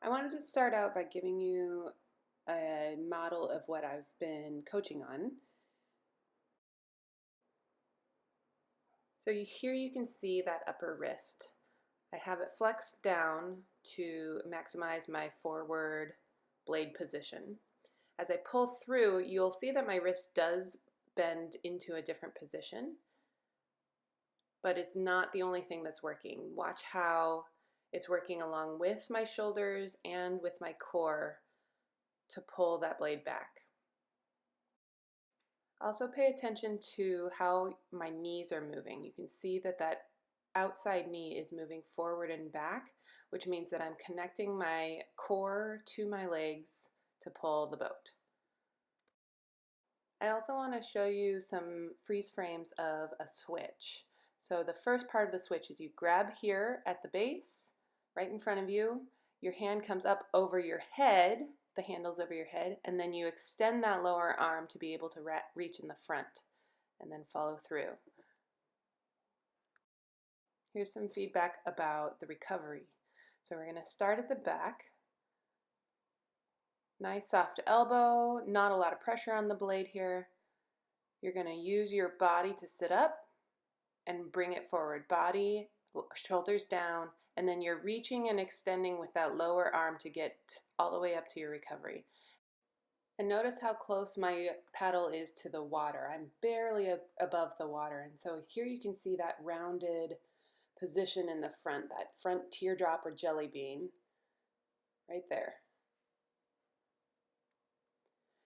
I wanted to start out by giving you a model of what I've been coaching on. So here you can see that upper wrist. I have it flexed down to maximize my forward blade position. As I pull through, you'll see that my wrist does bend into a different position, but it's not the only thing that's working. Watch how it's working along with my shoulders and with my core to pull that blade back. Also pay attention to how my knees are moving. You can see that that outside knee is moving forward and back, which means that I'm connecting my core to my legs to pull the boat. I also want to show you some freeze frames of a switch. So the first part of the switch is you grab here at the base, right in front of you, your hand comes up over your head, the handle's over your head, and then you extend that lower arm to be able to reach in the front and then follow through. Here's some feedback about the recovery. So we're going to start at the back. Nice soft elbow, not a lot of pressure on the blade here. You're going to use your body to sit up and bring it forward. Body, shoulders down, and then you're reaching and extending with that lower arm to get all the way up to your recovery. And notice how close my paddle is to the water. I'm barely above the water. And so here you can see that rounded position in the front, that front teardrop or jelly bean, right there.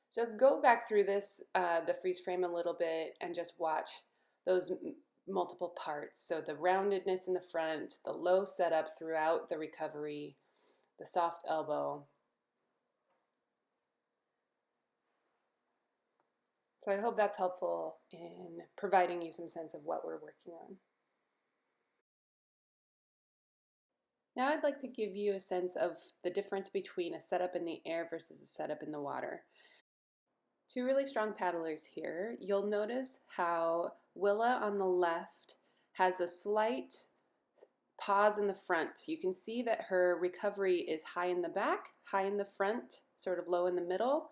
So go back through this, the freeze frame a little bit and just watch those multiple parts. So the roundedness in the front, the low setup throughout the recovery, the soft elbow. So I hope that's helpful in providing you some sense of what we're working on. Now I'd like to give you a sense of the difference between a setup in the air versus a setup in the water. Two really strong paddlers here. You'll notice how Willa on the left has a slight pause in the front. You can see that her recovery is high in the back, high in the front, sort of low in the middle,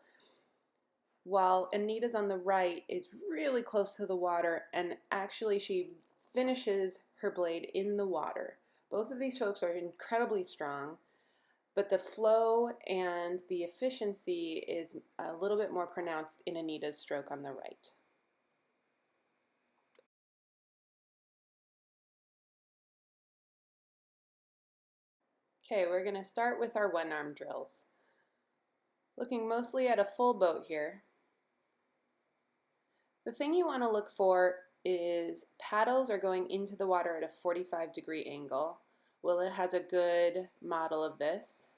while Anita's on the right is really close to the water, and actually she finishes her blade in the water. Both of these folks are incredibly strong, but the flow and the efficiency is a little bit more pronounced in Anita's stroke on the right. Okay, we're going to start with our one-arm drills. Looking mostly at a full boat here. The thing you want to look for is paddles are going into the water at a 45-degree angle. Willa has a good model of this.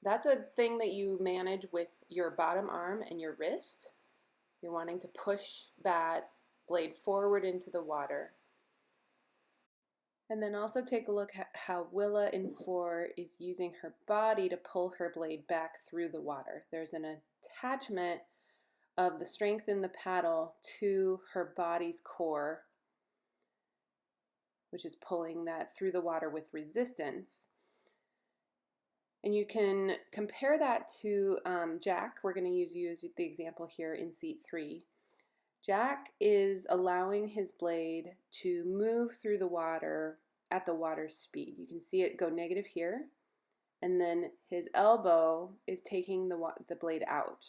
That's a thing that you manage with your bottom arm and your wrist. You're wanting to push that blade forward into the water. And then also take a look at how Willa in 4 is using her body to pull her blade back through the water. There's an attachment of the strength in the paddle to her body's core, which is pulling that through the water with resistance. And you can compare that to Jack. We're going to use you as the example here in seat 3. Jack is allowing his blade to move through the water at the water's speed. You can see it go negative here, and then his elbow is taking the blade out.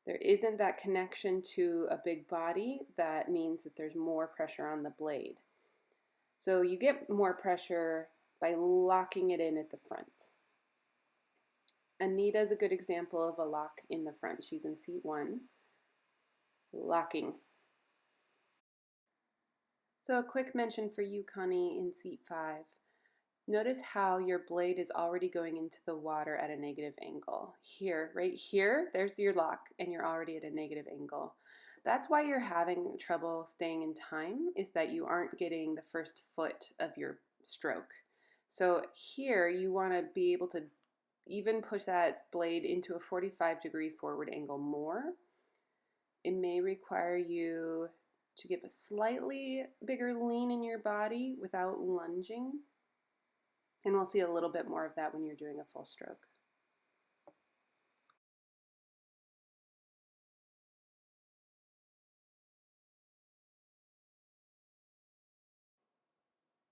There isn't that connection to a big body. That means that there's more pressure on the blade. So you get more pressure by locking it in at the front. Anita is a good example of a lock in the front. She's in seat 1. Locking. So a quick mention for you, Connie, in seat 5. Notice how your blade is already going into the water at a negative angle. Here, right here, there's your lock, and you're already at a negative angle. That's why you're having trouble staying in time, is that you aren't getting the first foot of your stroke. So here, you want to be able to even push that blade into a 45-degree forward angle more. It may require you to give a slightly bigger lean in your body without lunging. And we'll see a little bit more of that when you're doing a full stroke.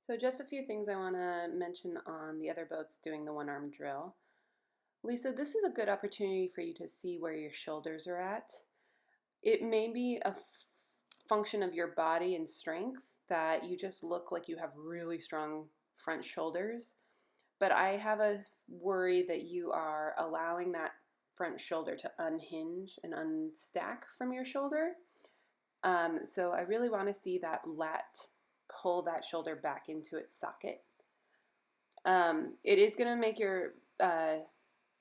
So just a few things I want to mention on the other boats doing the OneArm drill. Lisa, this is a good opportunity for you to see where your shoulders are at. It may be a function of your body and strength that you just look like you have really strong front shoulders, but I have a worry that you are allowing that front shoulder to unhinge and unstack from your shoulder. So I really want to see that lat pull that shoulder back into its socket. It is going to make your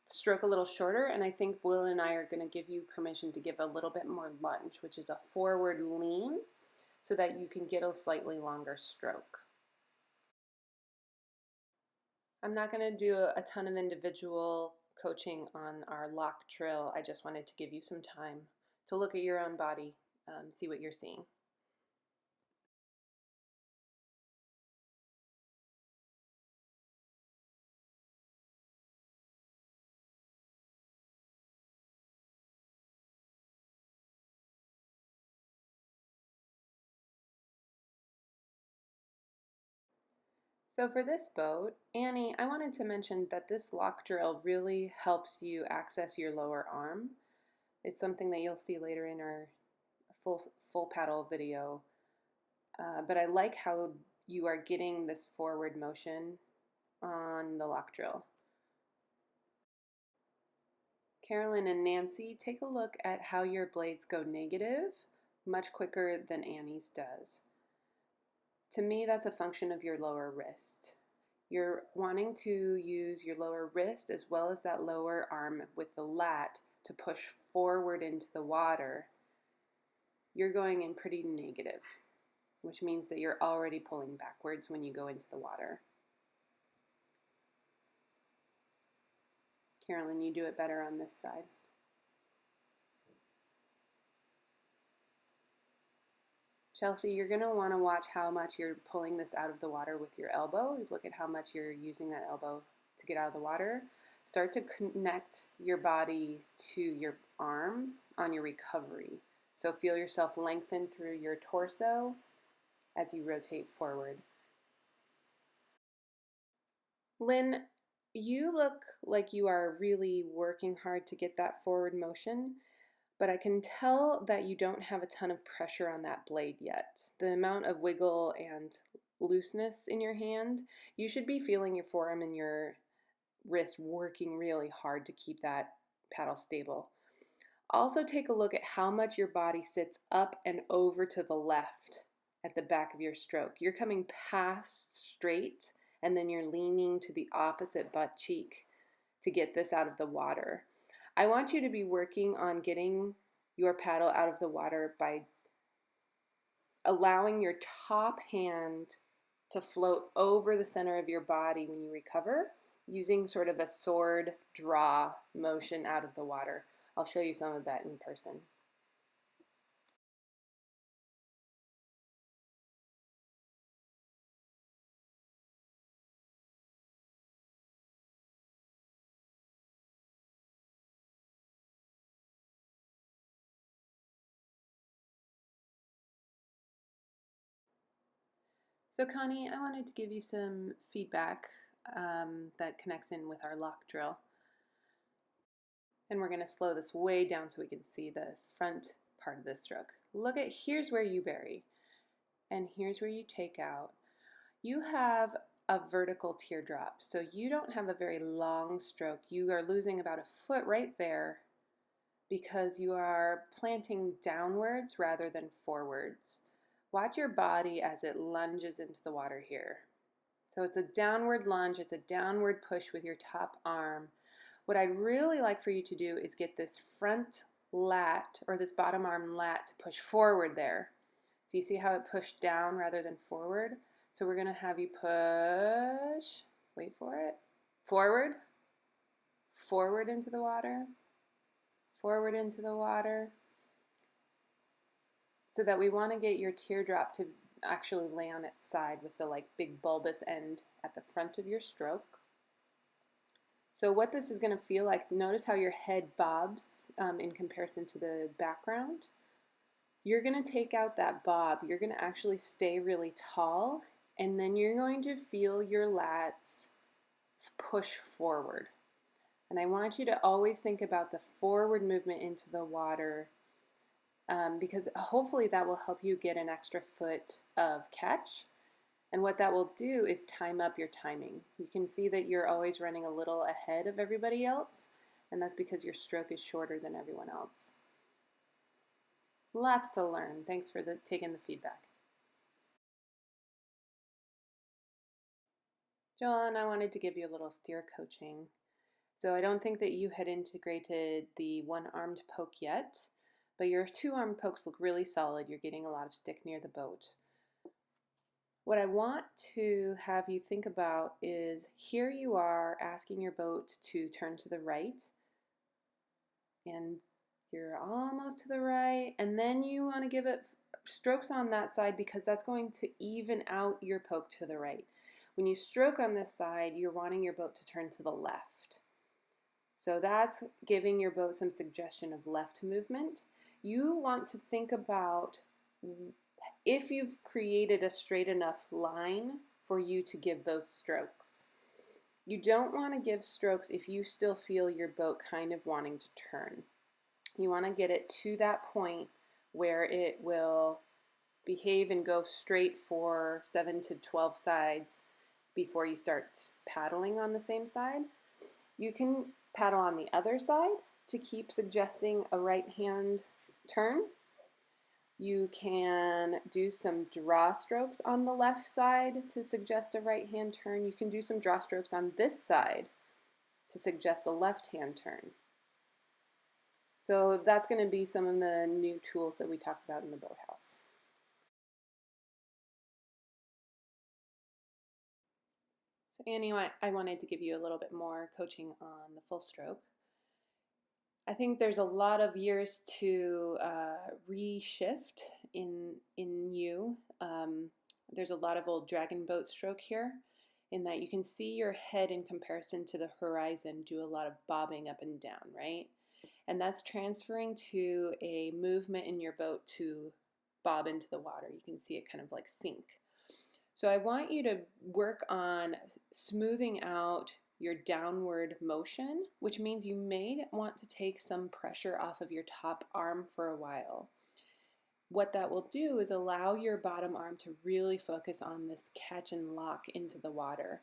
stroke a little shorter, and I think Will and I are going to give you permission to give a little bit more lunge, which is a forward lean, so that you can get a slightly longer stroke. I'm not going to do a ton of individual coaching on our lock drill. I just wanted to give you some time to look at your own body, see what you're seeing. So for this boat, Annie, I wanted to mention that this lock drill really helps you access your lower arm. It's something that you'll see later in our full paddle video. But I like how you are getting this forward motion on the lock drill. Carolyn and Nancy, take a look at how your blades go negative much quicker than Annie's does. To me, that's a function of your lower wrist. You're wanting to use your lower wrist as well as that lower arm with the lat to push forward into the water. You're going in pretty negative, which means that you're already pulling backwards when you go into the water. Carolyn, you do it better on this side. Chelsea, you're going to want to watch how much you're pulling this out of the water with your elbow. Look at how much you're using that elbow to get out of the water. Start to connect your body to your arm on your recovery. So feel yourself lengthen through your torso as you rotate forward. Lynn, you look like you are really working hard to get that forward motion, but I can tell that you don't have a ton of pressure on that blade yet. The amount of wiggle and looseness in your hand, you should be feeling your forearm and your wrist working really hard to keep that paddle stable. Also take a look at how much your body sits up and over to the left at the back of your stroke. You're coming past straight and then you're leaning to the opposite butt cheek to get this out of the water. I want you to be working on getting your paddle out of the water by allowing your top hand to float over the center of your body when you recover, using sort of a sword draw motion out of the water. I'll show you some of that in person. So Connie, I wanted to give you some feedback that connects in with our lock drill. And we're going to slow this way down so we can see the front part of the stroke. Look at, here's where you bury, and here's where you take out. You have a vertical teardrop, so you don't have a very long stroke. You are losing about a foot right there because you are planting downwards rather than forwards. Watch your body as it lunges into the water here. So it's a downward lunge, it's a downward push with your top arm. What I'd really like for you to do is get this front lat or this bottom arm lat to push forward there. So you see how it pushed down rather than forward? So we're going to have you push, wait for it, forward, forward into the water, forward into the water, so that we want to get your teardrop to actually lay on its side with the like big bulbous end at the front of your stroke. So what this is going to feel like, notice how your head bobs in comparison to the background. You're going to take out that bob. You're going to actually stay really tall, and then you're going to feel your lats push forward. And I want you to always think about the forward movement into the water, because hopefully that will help you get an extra foot of catch. And what that will do is time up your timing. You can see that you're always running a little ahead of everybody else, and that's because your stroke is shorter than everyone else. Lots to learn. Thanks for taking the feedback. Joel, I wanted to give you a little steer coaching. So I don't think that you had integrated the one-armed poke yet, but your two-armed pokes look really solid. You're getting a lot of stick near the boat. What I want to have you think about is, here you are asking your boat to turn to the right, and you're almost to the right, and then you want to give it strokes on that side because that's going to even out your poke to the right. When you stroke on this side, you're wanting your boat to turn to the left. So that's giving your boat some suggestion of left movement. You want to think about if you've created a straight enough line for you to give those strokes. You don't want to give strokes if you still feel your boat kind of wanting to turn. You want to get it to that point where it will behave and go straight for 7 to 12 sides before you start paddling on the same side. You can paddle on the other side to keep suggesting a right hand turn. You can do some draw strokes on the left side to suggest a right hand turn. You can do some draw strokes on this side to suggest a left hand turn. So that's going to be some of the new tools that we talked about in the boathouse. So Annie, I wanted to give you a little bit more coaching on the full stroke. I think there's a lot of years to reshift in you. There's a lot of old dragon boat stroke here, in that you can see your head in comparison to the horizon do a lot of bobbing up and down, right? And that's transferring to a movement in your boat to bob into the water. You can see it kind of like sink. So I want you to work on smoothing out your downward motion, which means you may want to take some pressure off of your top arm for a while. What that will do is allow your bottom arm to really focus on this catch and lock into the water.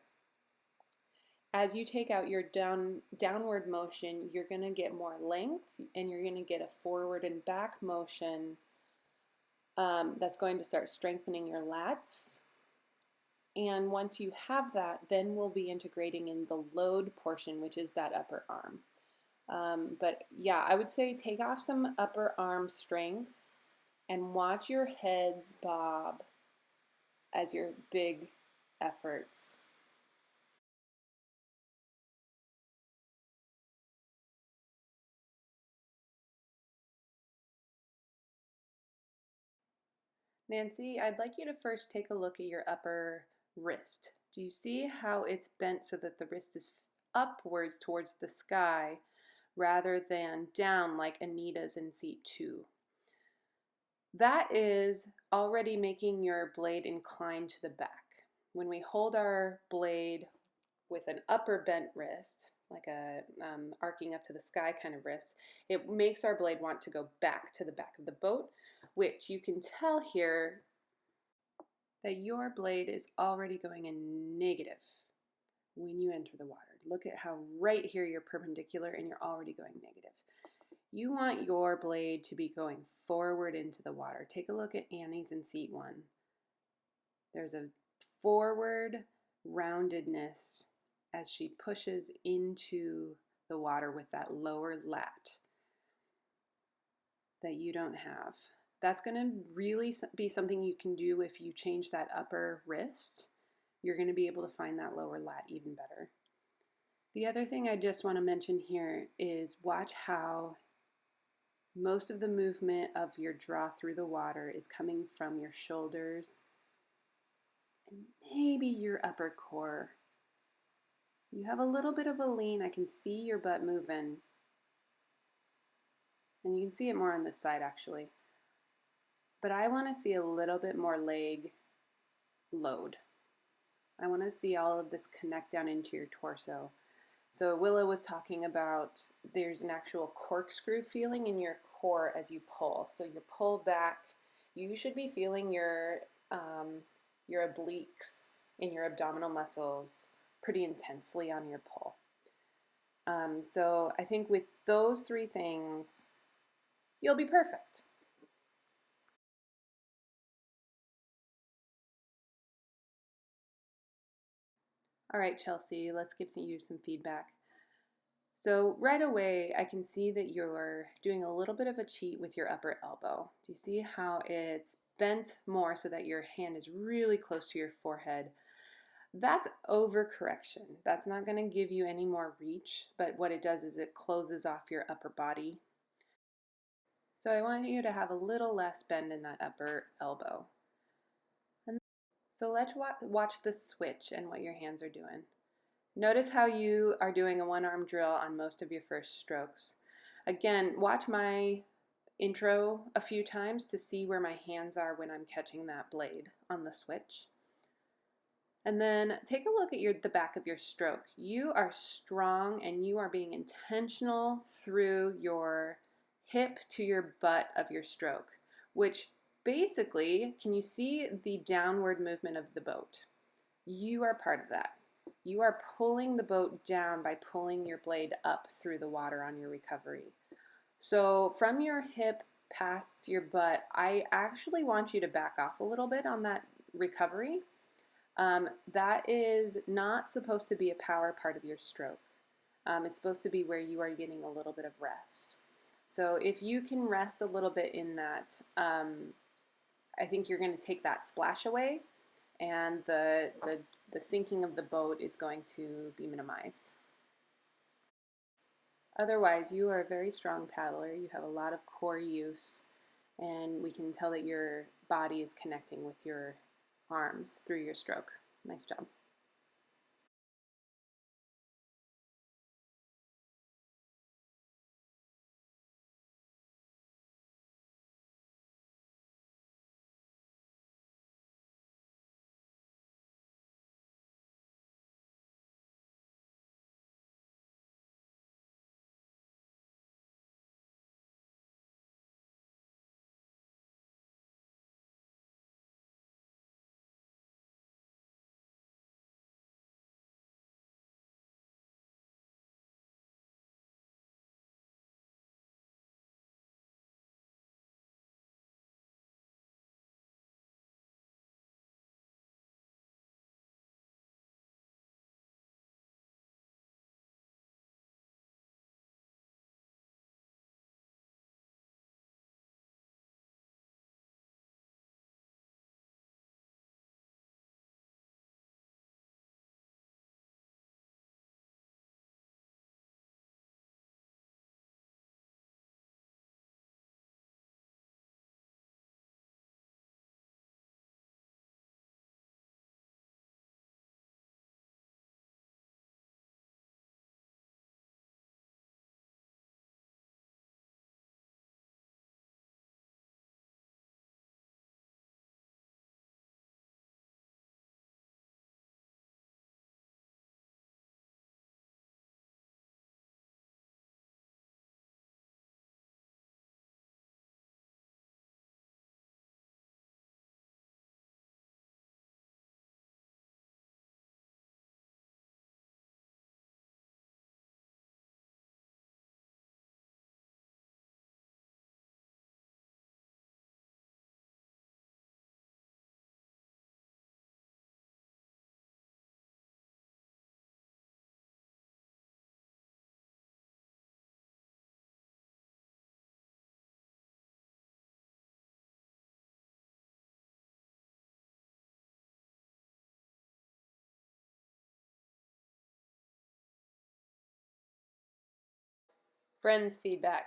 As you take out your downward motion, you're going to get more length, and you're going to get a forward and back motion that's going to start strengthening your lats. And once you have that, then we'll be integrating in the load portion, which is that upper arm. But yeah, I would say take off some upper arm strength and watch your heads bob as your big efforts. Nancy, I'd like you to first take a look at your upper wrist. Do you see how it's bent so that the wrist is upwards towards the sky rather than down like Anita's in seat 2? That is already making your blade incline to the back. When we hold our blade with an upper bent wrist, like a arcing up to the sky kind of wrist, it makes our blade want to go back to the back of the boat, which you can tell here that your blade is already going in negative when you enter the water. Look at how right here you're perpendicular and you're already going negative. You want your blade to be going forward into the water. Take a look at Annie's in seat 1. There's a forward roundedness as she pushes into the water with that lower lat that you don't have. That's going to really be something you can do if you change that upper wrist. You're going to be able to find that lower lat even better. The other thing I just want to mention here is watch how most of the movement of your draw through the water is coming from your shoulders and maybe your upper core. You have a little bit of a lean. I can see your butt moving. And you can see it more on this side actually. But I want to see a little bit more leg load. I want to see all of this connect down into your torso. So Willow was talking about there's an actual corkscrew feeling in your core as you pull. So you pull back. You should be feeling your obliques in your abdominal muscles pretty intensely on your pull. So I think with those three things, you'll be perfect. All right, Chelsea, let's give you some feedback. So right away, I can see that you're doing a little bit of a cheat with your upper elbow. Do you see how it's bent more so that your hand is really close to your forehead? That's overcorrection. That's not going to give you any more reach, but what it does is it closes off your upper body. So I want you to have a little less bend in that upper elbow. And so let's watch the switch and what your hands are doing. Notice how you are doing a one-arm drill on most of your first strokes. Again, watch my intro a few times to see where my hands are when I'm catching that blade on the switch. And then take a look at the back of your stroke. You are strong and you are being intentional through your hip to your butt of your stroke, which basically, can you see the downward movement of the boat? You are part of that. You are pulling the boat down by pulling your blade up through the water on your recovery. So from your hip past your butt, I actually want you to back off a little bit on that recovery. That is not supposed to be a power part of your stroke. It's supposed to be where you are getting a little bit of rest. So if you can rest a little bit in that, I think you're going to take that splash away, and the sinking of the boat is going to be minimized. Otherwise, you are a very strong paddler. You have a lot of core use, and we can tell that your body is connecting with your arms through your stroke. Nice job. Friends feedback.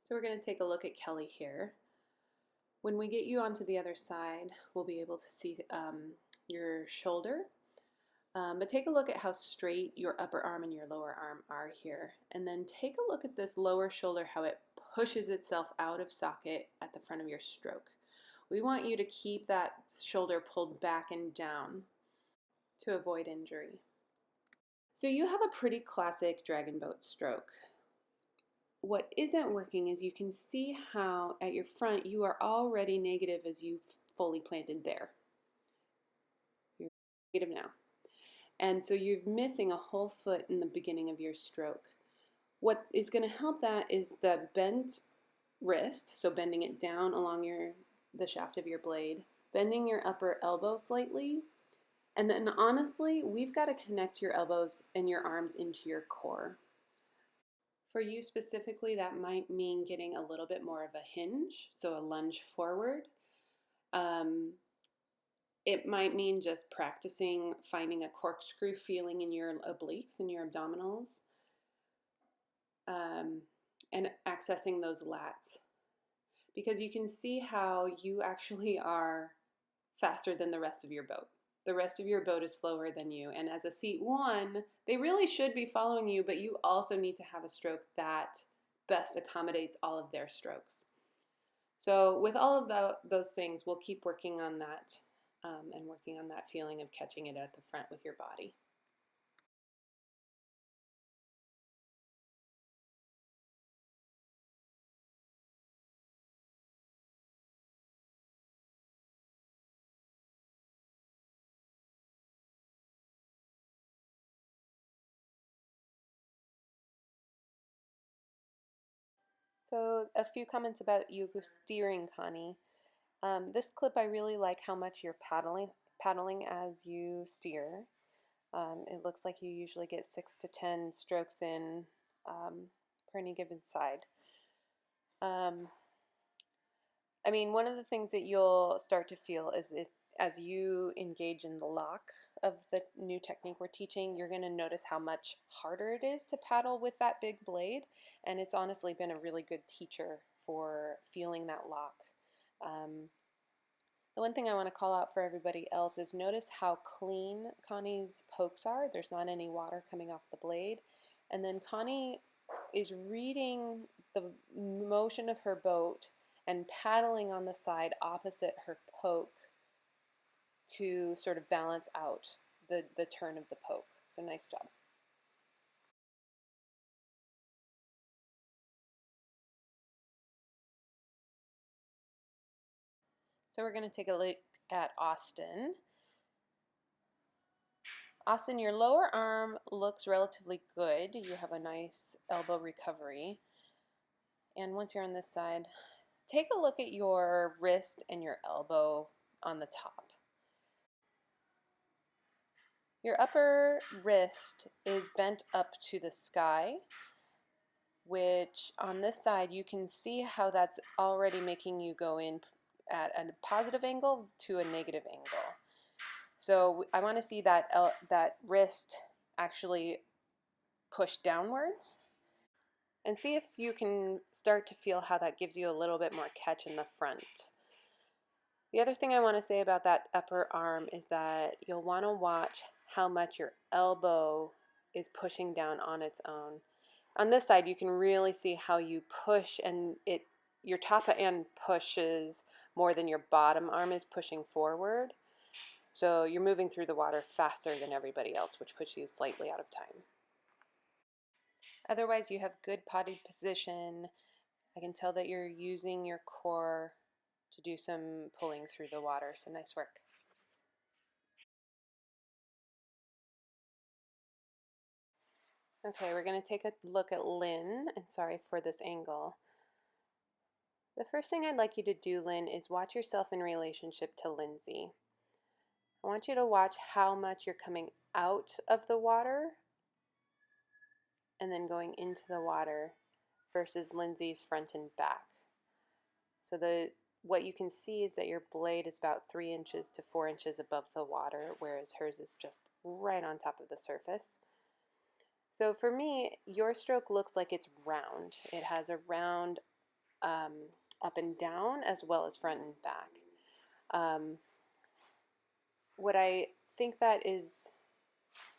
So we're going to take a look at Kelly here. When we get you onto the other side, we'll be able to see your shoulder. But take a look at how straight your upper arm and your lower arm are here. And then take a look at this lower shoulder, how it pushes itself out of socket at the front of your stroke. We want you to keep that shoulder pulled back and down to avoid injury. So you have a pretty classic dragon boat stroke. What isn't working is you can see how at your front you are already negative as you fully planted there. You're negative now. And so you're missing a whole foot in the beginning of your stroke. What is going to help that is the bent wrist, so bending it down along the shaft of your blade, bending your upper elbow slightly, and then honestly, we've got to connect your elbows and your arms into your core. For you specifically, that might mean getting a little bit more of a hinge, so a lunge forward. It might mean just practicing finding a corkscrew feeling in your obliques and your abdominals, and accessing those lats. Because you can see how you actually are faster than the rest of your boat. The rest of your boat is slower than you. And as a seat one, they really should be following you, but you also need to have a stroke that best accommodates all of their strokes. So with all of those things, we'll keep working on that and working on that feeling of catching it at the front with your body. So a few comments about you steering, Connie. This clip, I really like how much you're paddling as you steer. It looks like you usually get 6 to 10 strokes in per any given side. I mean, one of the things that you'll start to feel is as you engage in the lock of the new technique we're teaching, you're going to notice how much harder it is to paddle with that big blade, and it's honestly been a really good teacher for feeling that lock. The one thing I want to call out for everybody else is notice how clean Connie's pokes are. There's not any water coming off the blade. And then Connie is reading the motion of her boat and paddling on the side opposite her poke to sort of balance out the turn of the poke. So nice job. So we're going to take a look at Austin. Austin, your lower arm looks relatively good. You have a nice elbow recovery. And once you're on this side, take a look at your wrist and your elbow on the top. Your upper wrist is bent up to the sky, which on this side you can see how that's already making you go in at a positive angle to a negative angle. So I want to see that wrist actually push downwards, and see if you can start to feel how that gives you a little bit more catch in the front. The other thing I want to say about that upper arm is that you'll want to watch how much your elbow is pushing down on its own. On this side, you can really see how you push, and your top end pushes more than your bottom arm is pushing forward. So you're moving through the water faster than everybody else, which puts you slightly out of time. Otherwise, you have good body position. I can tell that you're using your core to do some pulling through the water, so nice work. Okay, we're going to take a look at Lynn, and sorry for this angle. The first thing I'd like you to do, Lynn, is watch yourself in relationship to Lindsay. I want you to watch how much you're coming out of the water and then going into the water versus Lindsay's front and back. So what you can see is that your blade is about 3 inches to 4 inches above the water, whereas hers is just right on top of the surface. So for me, your stroke looks like it's round. It has a round up and down as well as front and back. What I think that is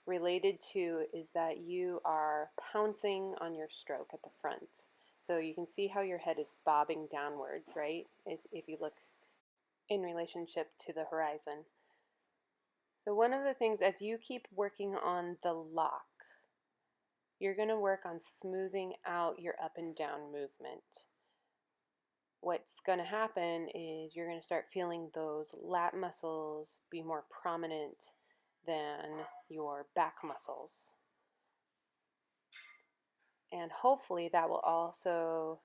related to is that you are pouncing on your stroke at the front. So you can see how your head is bobbing downwards, right? If you look in relationship to the horizon. So one of the things, as you keep working on the lock, you're going to work on smoothing out your up and down movement. What's going to happen is you're going to start feeling those lat muscles be more prominent than your back muscles. And hopefully that will also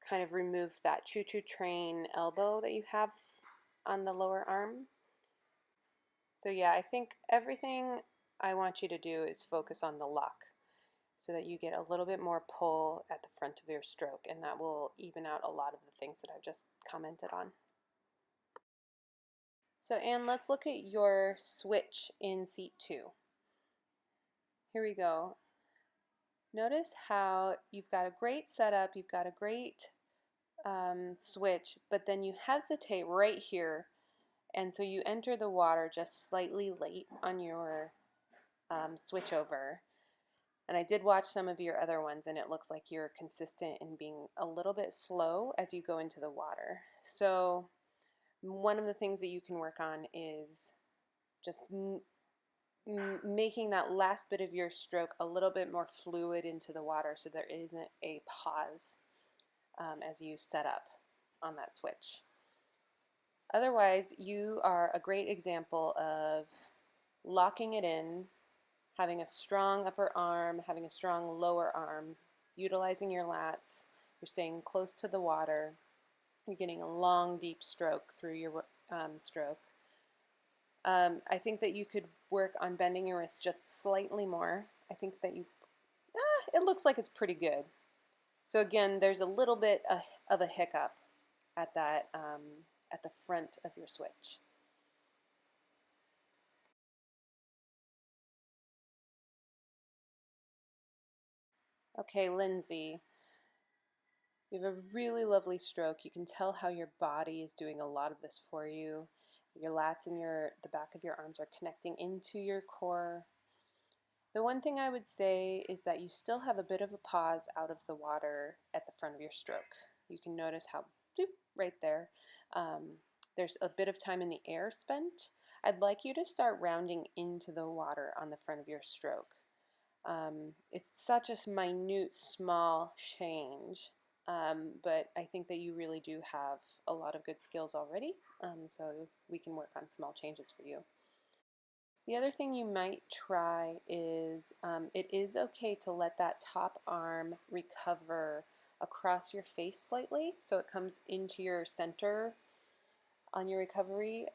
kind of remove that choo-choo train elbow that you have on the lower arm. So yeah, I think everything I want you to do is focus on the lock so that you get a little bit more pull at the front of your stroke, and that will even out a lot of the things that I've just commented on. So Anne, let's look at your switch in seat 2. Here we go. Notice how you've got a great setup, you've got a great switch, but then you hesitate right here, and so you enter the water just slightly late on your switch over. And I did watch some of your other ones, and it looks like you're consistent in being a little bit slow as you go into the water. So one of the things that you can work on is just making that last bit of your stroke a little bit more fluid into the water so there isn't a pause as you set up on that switch. Otherwise, you are a great example of locking it in, having a strong upper arm, having a strong lower arm, utilizing your lats, you're staying close to the water, you're getting a long, deep stroke through your stroke. I think that you could work on bending your wrist just slightly more. I think that it looks like it's pretty good. So again, there's a little bit of a hiccup at that at the front of your switch. Okay, Lindsay, you have a really lovely stroke. You can tell how your body is doing a lot of this for you. Your lats and the back of your arms are connecting into your core. The one thing I would say is that you still have a bit of a pause out of the water at the front of your stroke. You can notice how, right there, there's a bit of time in the air spent. I'd like you to start rounding into the water on the front of your stroke. It's such a minute, small change, but I think that you really do have a lot of good skills already, so we can work on small changes for you. The other thing you might try is it is okay to let that top arm recover across your face slightly so it comes into your center on your recovery.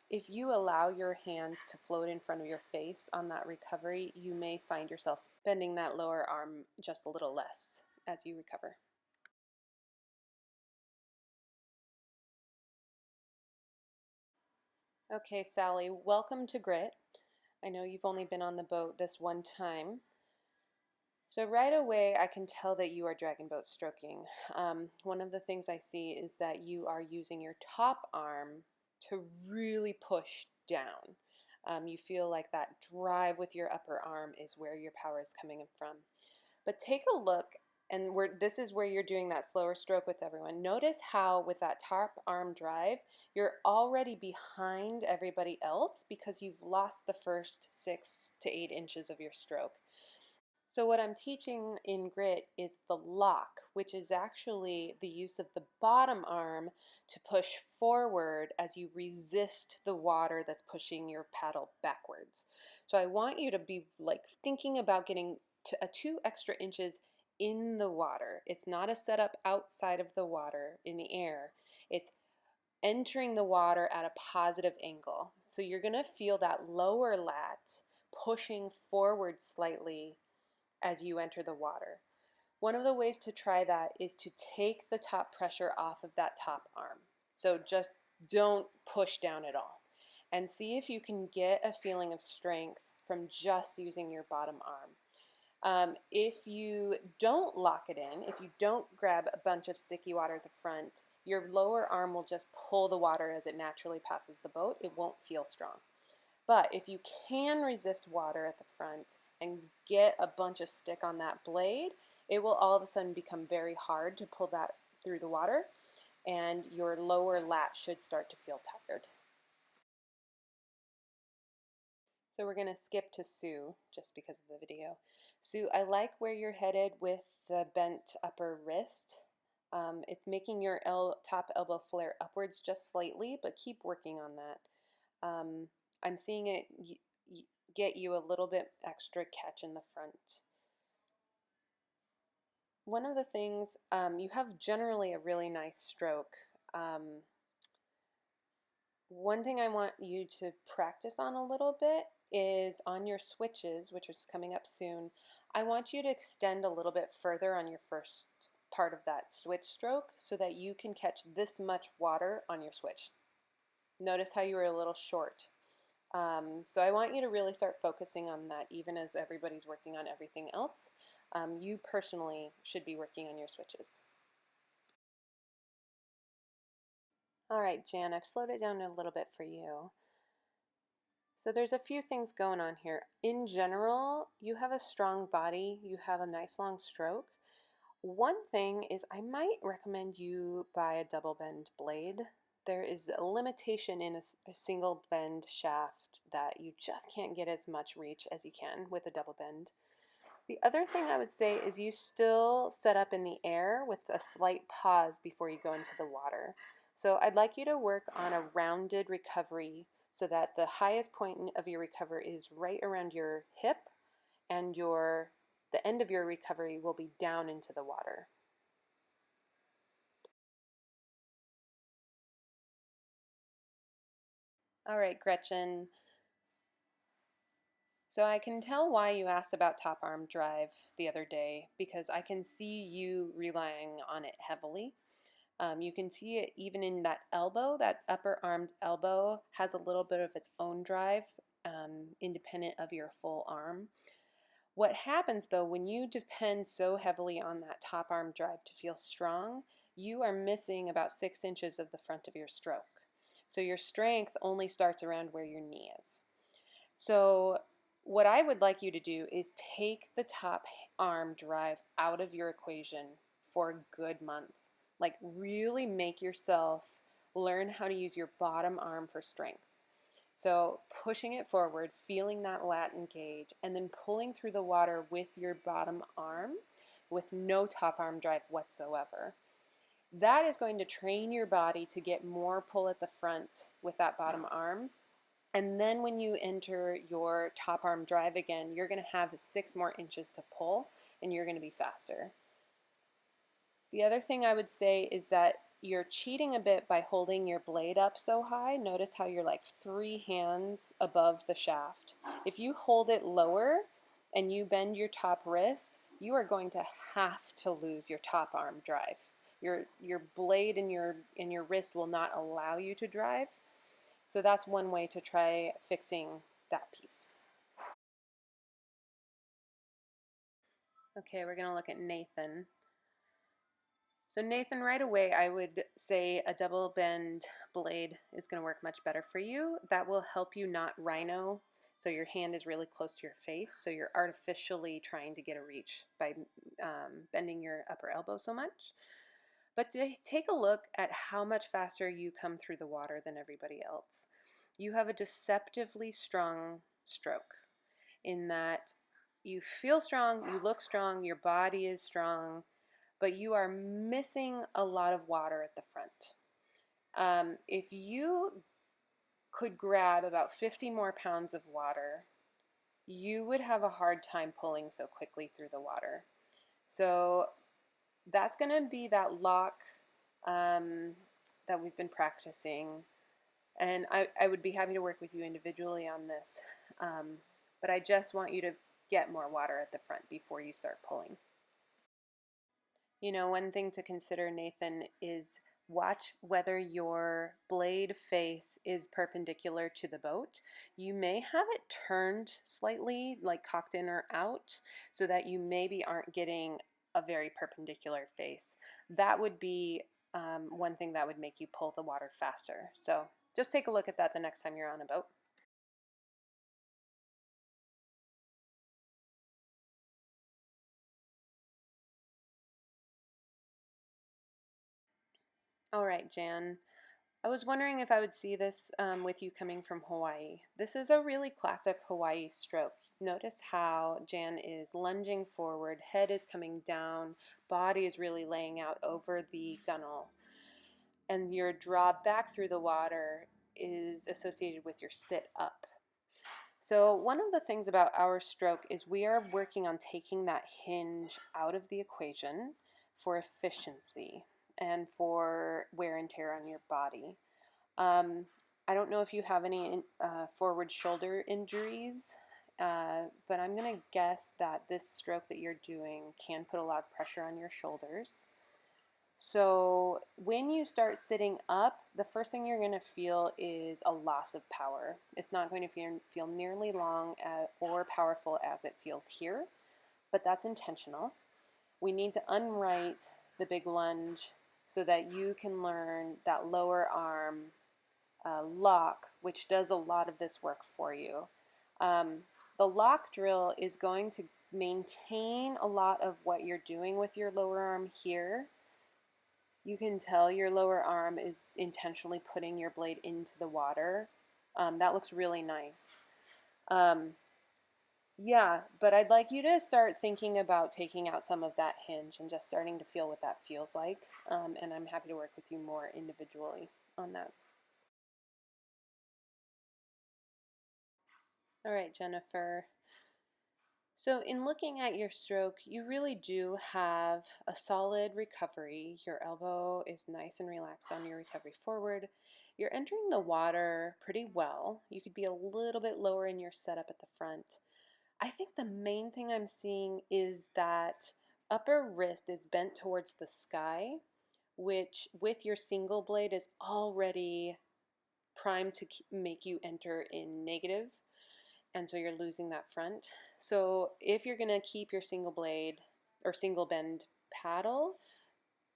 If you allow your hands to float in front of your face on that recovery, you may find yourself bending that lower arm just a little less as you recover. Okay, Sally, welcome to Grit. I know you've only been on the boat this one time. So right away, I can tell that you are dragon boat stroking. One of the things I see is that you are using your top arm to really push down. You feel like that drive with your upper arm is where your power is coming from. But take a look, and this is where you're doing that slower stroke with everyone. Notice how with that top arm drive, you're already behind everybody else because you've lost the first 6 to 8 inches of your stroke. So what I'm teaching in Grit is the lock, which is actually the use of the bottom arm to push forward as you resist the water that's pushing your paddle backwards. So I want you to be like thinking about getting to 2 extra inches in the water. It's not a setup outside of the water in the air. It's entering the water at a positive angle. So you're going to feel that lower lat pushing forward slightly as you enter the water. One of the ways to try that is to take the top pressure off of that top arm. So just don't push down at all. And see if you can get a feeling of strength from just using your bottom arm. If you don't lock it in, if you don't grab a bunch of sticky water at the front, your lower arm will just pull the water as it naturally passes the boat. It won't feel strong. But if you can resist water at the front and get a bunch of stick on that blade, it will all of a sudden become very hard to pull that through the water, and your lower lat should start to feel tired. So we're going to skip to Sue just because of the video. Sue, I like where you're headed with the bent upper wrist. It's making your top elbow flare upwards just slightly, but keep working on that. I'm seeing it get you a little bit extra catch in the front. One of the things, you have generally a really nice stroke. One thing I want you to practice on a little bit is on your switches, which is coming up soon. I want you to extend a little bit further on your first part of that switch stroke so that you can catch this much water on your switch. Notice how you were a little short. So I want you to really start focusing on that even as everybody's working on everything else. You personally should be working on your switches. All right, Jan, I've slowed it down a little bit for you. So there's a few things going on here. In general, you have a strong body, you have a nice long stroke. One thing is I might recommend you buy a double bend blade. There is a limitation in a single bend shaft that you just can't get as much reach as you can with a double bend. The other thing I would say is you still set up in the air with a slight pause before you go into the water. So I'd like you to work on a rounded recovery so that the highest point of your recovery is right around your hip and the end of your recovery will be down into the water. All right, Gretchen. So I can tell why you asked about top arm drive the other day because I can see you relying on it heavily. You can see it even in that elbow, that upper armed elbow has a little bit of its own drive, independent of your full arm. What happens though, when you depend so heavily on that top arm drive to feel strong, you are missing about 6 inches of the front of your stroke. So your strength only starts around where your knee is. So what I would like you to do is take the top arm drive out of your equation for a good month. Like really make yourself learn how to use your bottom arm for strength. So pushing it forward, feeling that lat engage, and then pulling through the water with your bottom arm with no top arm drive whatsoever. That is going to train your body to get more pull at the front with that bottom arm. And then when you enter your top arm drive again, you're going to have 6 more inches to pull and you're going to be faster. The other thing I would say is that you're cheating a bit by holding your blade up so high. Notice how you're like 3 hands above the shaft. If you hold it lower and you bend your top wrist, you are going to have to lose your top arm drive. Your blade in your wrist will not allow you to drive. So that's one way to try fixing that piece. Okay, we're going to look at Nathan. So Nathan, right away, I would say a double bend blade is going to work much better for you. That will help you not rhino, so your hand is really close to your face, so you're artificially trying to get a reach by bending your upper elbow so much. But to take a look at how much faster you come through the water than everybody else. You have a deceptively strong stroke in that you feel strong, you look strong, your body is strong, but you are missing a lot of water at the front. If you could grab about 50 more pounds of water, you would have a hard time pulling so quickly through the water. So that's going to be that lock that we've been practicing. And I would be happy to work with you individually on this. But I just want you to get more water at the front before you start pulling. You know, one thing to consider, Nathan, is Watch whether your blade face is perpendicular to the boat. You may have it turned slightly, like cocked in or out, so that you maybe aren't getting a very perpendicular face. That would be one thing that would make you pull the water faster. So just take a look at that the next time you're on a boat. All right, Jan. I was wondering if I would see this with you coming from Hawaii. This is a really classic Hawaii stroke. Notice how Jan is lunging forward, head is coming down, body is really laying out over the gunnel, and your draw back through the water is associated with your sit up. So one of the things about our stroke is we are working on taking that hinge out of the equation for efficiency and for wear and tear on your body. I don't know if you have any forward shoulder injuries, but I'm going to guess that this stroke that you're doing can put a lot of pressure on your shoulders. So when you start sitting up, the first thing you're going to feel is a loss of power. It's not going to feel nearly long or powerful as it feels here, but that's intentional. We need to unwrite the big lunge so that you can learn that lower arm lock, which does a lot of this work for you. The lock drill is going to maintain a lot of what you're doing with your lower arm here. You can tell your lower arm is intentionally putting your blade into the water. That looks really nice. Yeah, but I'd like you to start thinking about taking out some of that hinge and just starting to feel what that feels like. And I'm happy to work with you more individually on that. All right, Jennifer. So in looking at your stroke, you really do have a solid recovery. Your elbow is nice and relaxed on your recovery forward. You're entering the water pretty well. You could be a little bit lower in your setup at the front. I think the main thing I'm seeing is that upper wrist is bent towards the sky, which with your single blade is already primed to make you enter in negative, and so you're losing that front. So if you're going to keep your single blade or single bend paddle,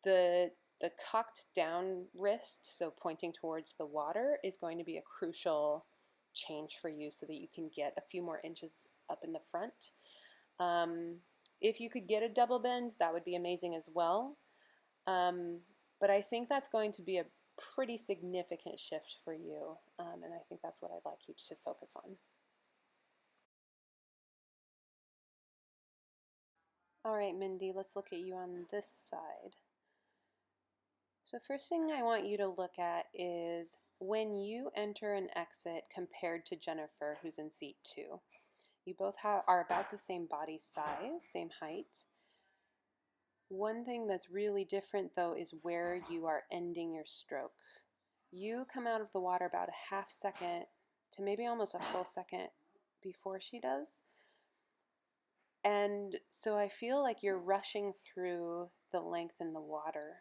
the cocked down wrist, so pointing towards the water, is going to be a crucial change for you so that you can get a few more inches up in the front. If you could get a double bend, that would be amazing as well. But I think that's going to be a pretty significant shift for you, and I think that's what I'd like you to focus on. All right, Mindy, let's look at you on this side. So first thing I want you to look at is when you enter and exit compared to Jennifer, who's in seat 2. You both are about the same body size, same height. One thing that's really different though is where you are ending your stroke. You come out of the water about a half second to maybe almost a full second before she does. And so I feel like you're rushing through the length in the water.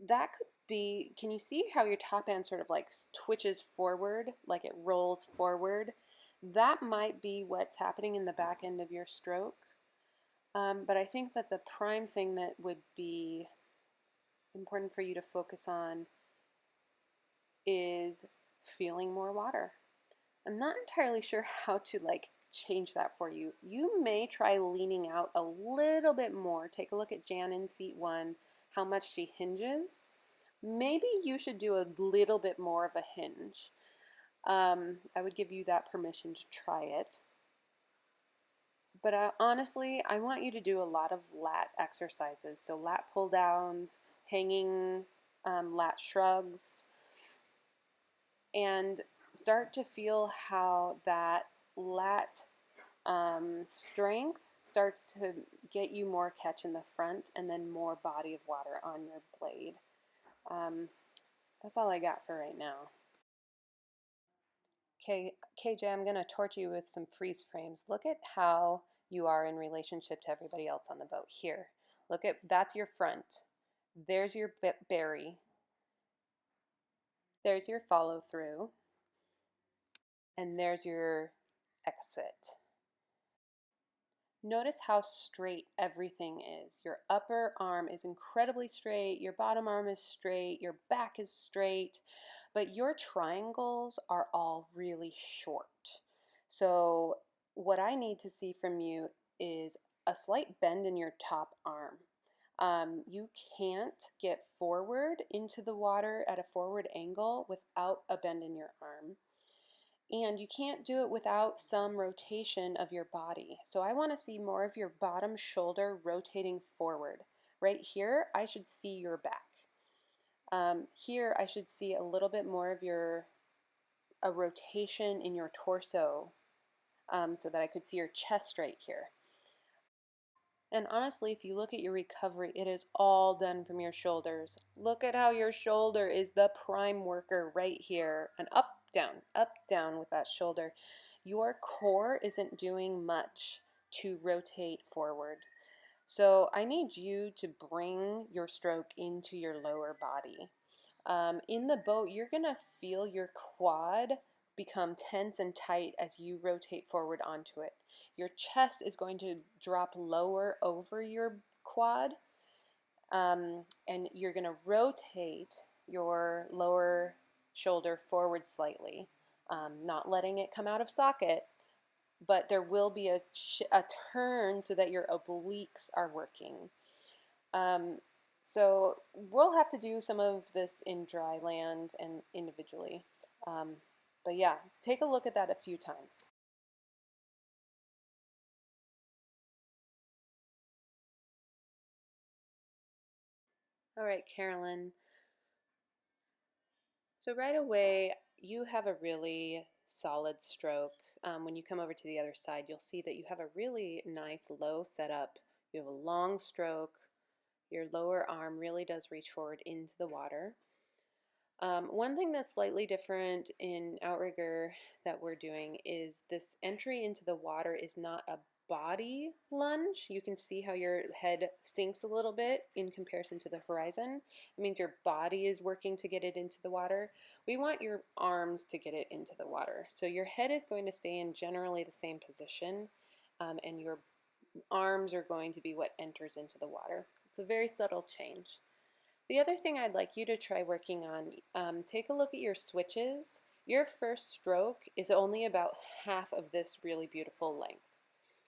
That could be, can you see how your top end sort of like twitches forward, like it rolls forward? That might be what's happening in the back end of your stroke. But I think that the prime thing that would be important for you to focus on is feeling more water. I'm not entirely sure how to like change that for you. You may try leaning out a little bit more. Take a look at Jan in seat 1, how much she hinges. Maybe you should do a little bit more of a hinge. I would give you that permission to try it. But honestly, I want you to do a lot of lat exercises. So lat pull downs, hanging lat shrugs, and start to feel how that lat strength starts to get you more catch in the front and then more body of water on your blade. That's all I got for right now. Okay, KJ, I'm going to torture you with some freeze frames. Look at how you are in relationship to everybody else on the boat here. Look at, that's your front. There's your berry. There's your follow through. And there's your exit. Notice how straight everything is. Your upper arm is incredibly straight, your bottom arm is straight, your back is straight, but your triangles are all really short. So what I need to see from you is a slight bend in your top arm. You can't get forward into the water at a forward angle without a bend in your arm. And you can't do it without some rotation of your body. So I want to see more of your bottom shoulder rotating forward. Right here, I should see your back. Here, I should see a little bit more of a rotation in your torso, so that I could see your chest right here. And honestly, if you look at your recovery, it is all done from your shoulders. Look at how your shoulder is the prime worker right here. And up, down with that shoulder. Your core isn't doing much to rotate forward. So I need you to bring your stroke into your lower body. In the boat, you're going to feel your quad become tense and tight as you rotate forward onto it. Your chest is going to drop lower over your quad, and you're going to rotate your lower shoulder forward slightly, not letting it come out of socket, but there will be a turn so that your obliques are working. So we'll have to do some of this in dry land and individually. But yeah, take a look at that a few times. All right, Carolyn. So right away, you have a really solid stroke. When you come over to the other side, you'll see that you have a really nice low setup. You have a long stroke. Your lower arm really does reach forward into the water. One thing that's slightly different in outrigger that we're doing is this entry into the water is not a body lunge. You can see how your head sinks a little bit in comparison to the horizon. It means your body is working to get it into the water. We want your arms to get it into the water. So your head is going to stay in generally the same position, and your arms are going to be what enters into the water. It's a very subtle change. The other thing I'd like you to try working on, take a look at your switches. Your first stroke is only about half of this really beautiful length.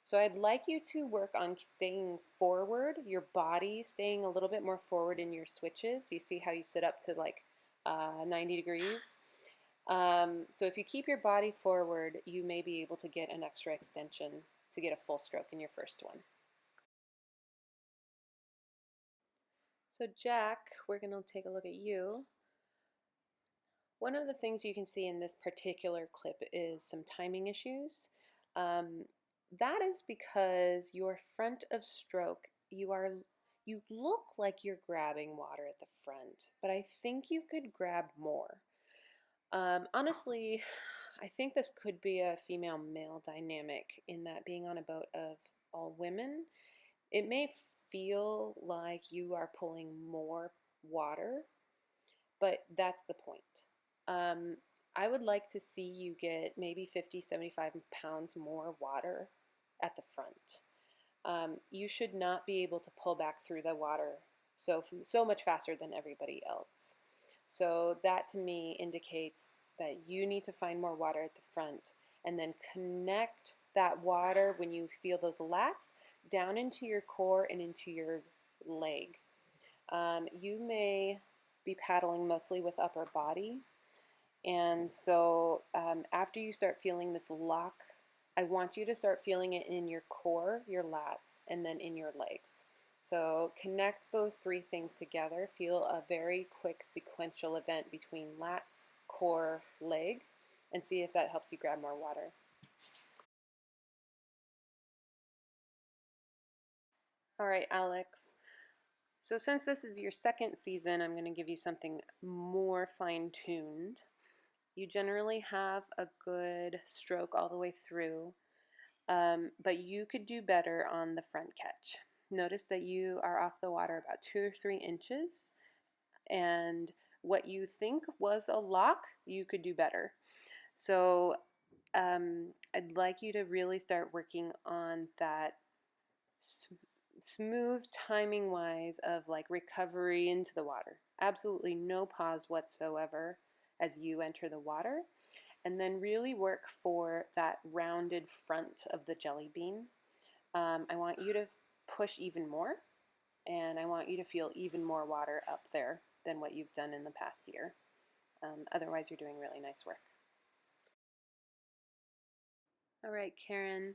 So I'd like you to work on staying forward, your body staying a little bit more forward in your switches. You see how you sit up to like 90 degrees. So if you keep your body forward, you may be able to get an extra extension to get a full stroke in your first one. So Jack, we're going to take a look at you. One of the things you can see in this particular clip is some timing issues. That is because your front of stroke, you look like you're grabbing water at the front, but I think you could grab more. Honestly, I think this could be a female-male dynamic in that being on a boat of all women, it may feel like you are pulling more water, but that's the point. I would like to see you get maybe 50, 75 pounds more water at the front. You should not be able to pull back through the water so much faster than everybody else. So that to me indicates that you need to find more water at the front and then connect that water when you feel those lats down into your core and into your leg. You may be paddling mostly with upper body, and so after you start feeling this lock, I want you to start feeling it in your core, your lats, and then in your legs. So connect those three things together. Feel a very quick sequential event between lats, core, leg, and see if that helps you grab more water. All right, Alex. So since this is your second season, I'm going to give you something more fine-tuned. You generally have a good stroke all the way through, but you could do better on the front catch. Notice that you are off the water about 2 or 3 inches, and what you think was a lock, you could do better. So I'd like you to really start working on that smooth timing wise of like recovery into the water. Absolutely no pause whatsoever as you enter the water. And then really work for that rounded front of the jelly bean. I want you to push even more, and I want you to feel even more water up there than what you've done in the past year. Otherwise, you're doing really nice work. All right, Karen,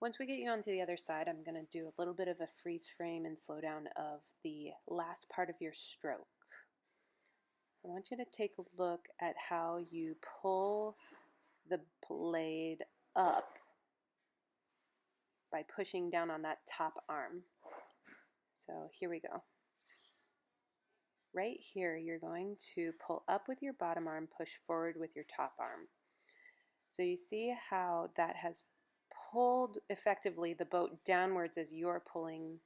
once we get you onto the other side, I'm going to do a little bit of a freeze frame and slow down of the last part of your stroke. I want you to take a look at how you pull the blade up by pushing down on that top arm. So here we go. Right here, you're going to pull up with your bottom arm, push forward with your top arm. So you see how that has pulled effectively the boat downwards as you're pulling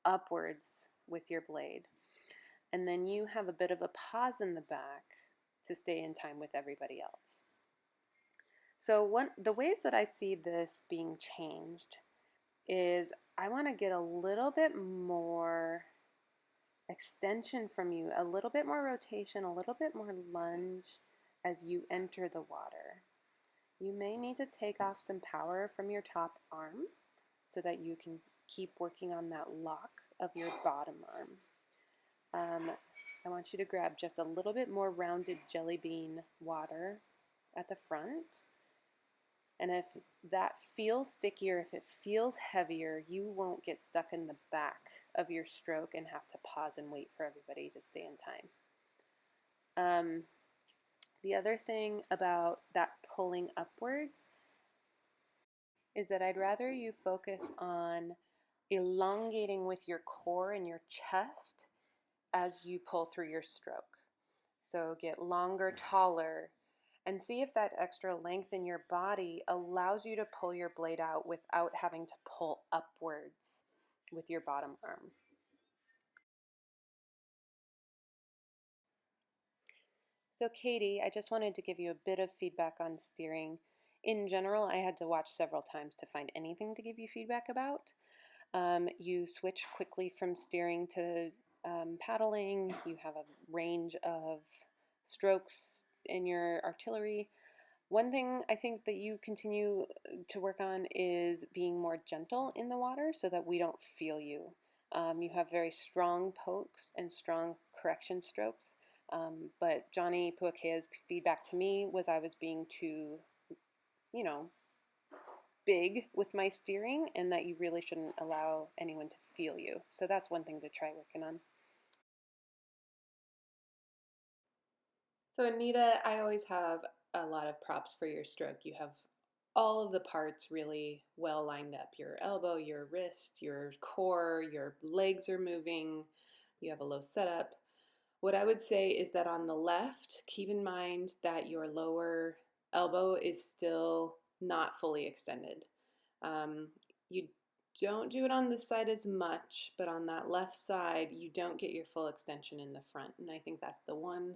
upwards with your blade. And then you have a bit of a pause in the back to stay in time with everybody else. So the ways that I see this being changed is I want to get a little bit more extension from you, a little bit more rotation, a little bit more lunge as you enter the water. You may need to take off some power from your top arm so that you can keep working on that lock of your bottom arm. I want you to grab just a little bit more rounded jelly bean water at the front. And if that feels stickier, if it feels heavier, you won't get stuck in the back of your stroke and have to pause and wait for everybody to stay in time. The other thing about that pulling upwards is that I'd rather you focus on elongating with your core and your chest as you pull through your stroke. So get longer, taller, and see if that extra length in your body allows you to pull your blade out without having to pull upwards with your bottom arm. So Katie, I just wanted to give you a bit of feedback on steering. In general, I had to watch several times to find anything to give you feedback about. You switch quickly from steering to paddling. You have a range of strokes in your artillery. One thing I think that you continue to work on is being more gentle in the water so that we don't feel you. You have very strong pokes and strong correction strokes, but Johnny Puakea's feedback to me was I was being too, big with my steering, and that you really shouldn't allow anyone to feel you. So that's one thing to try working on. So Anita, I always have a lot of props for your stroke. You have all of the parts really well lined up. Your elbow, your wrist, your core, your legs are moving. You have a low setup. What I would say is that on the left, keep in mind that your lower elbow is still not fully extended. You don't do it on this side as much, but on that left side, you don't get your full extension in the front. And I think that's the one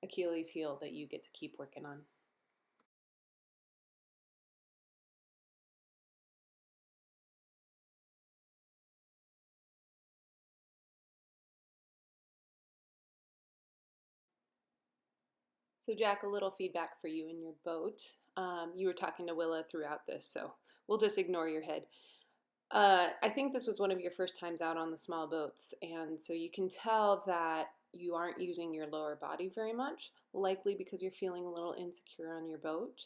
Achilles heel that you get to keep working on. So Jack, a little feedback for you in your boat. You were talking to Willa throughout this, so we'll just ignore your head. I think this was one of your first times out on the small boats, and so you can tell that you aren't using your lower body very much, likely because you're feeling a little insecure on your boat.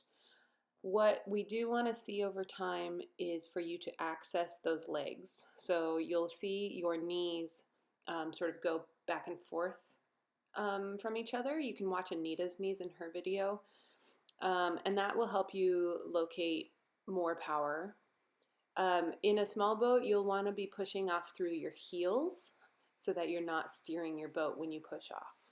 What we do want to see over time is for you to access those legs. So you'll see your knees sort of go back and forth from each other. You can watch Anita's knees in her video, and that will help you locate more power. In a small boat, you'll want to be pushing off through your heels so that you're not steering your boat when you push off.